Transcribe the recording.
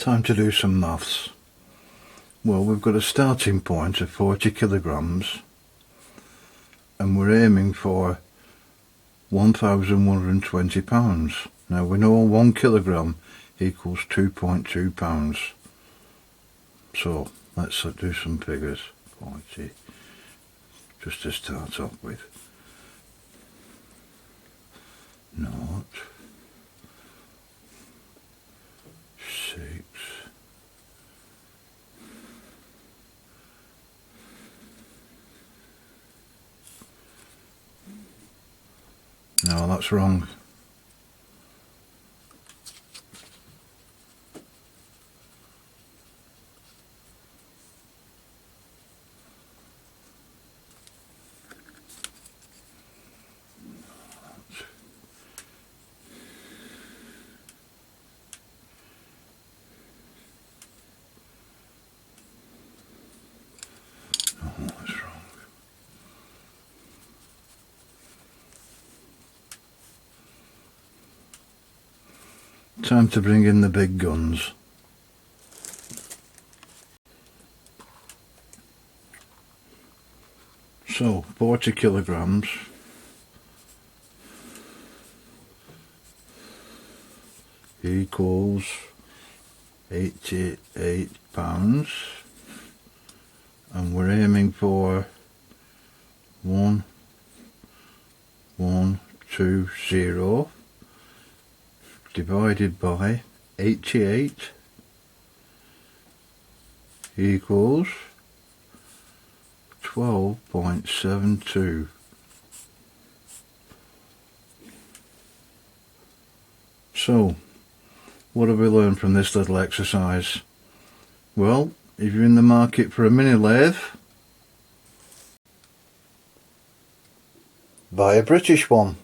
Time to do some maths. Well, we've got a starting point of 40 kilograms and we're aiming for 1,120 pounds. Now we know 1 kilogram equals 2.2 pounds. So let's do some figures. 40, just to start off with. 0, 6, 'No, that's wrong. That's wrong. Time to bring in the big guns. So 40 kilograms equals 88 pounds, and we're aiming for 1120 divided by 88 equals 12.72. So, what have we learned from this little exercise? Well, if you're in the market for a mini lathe, buy a British one.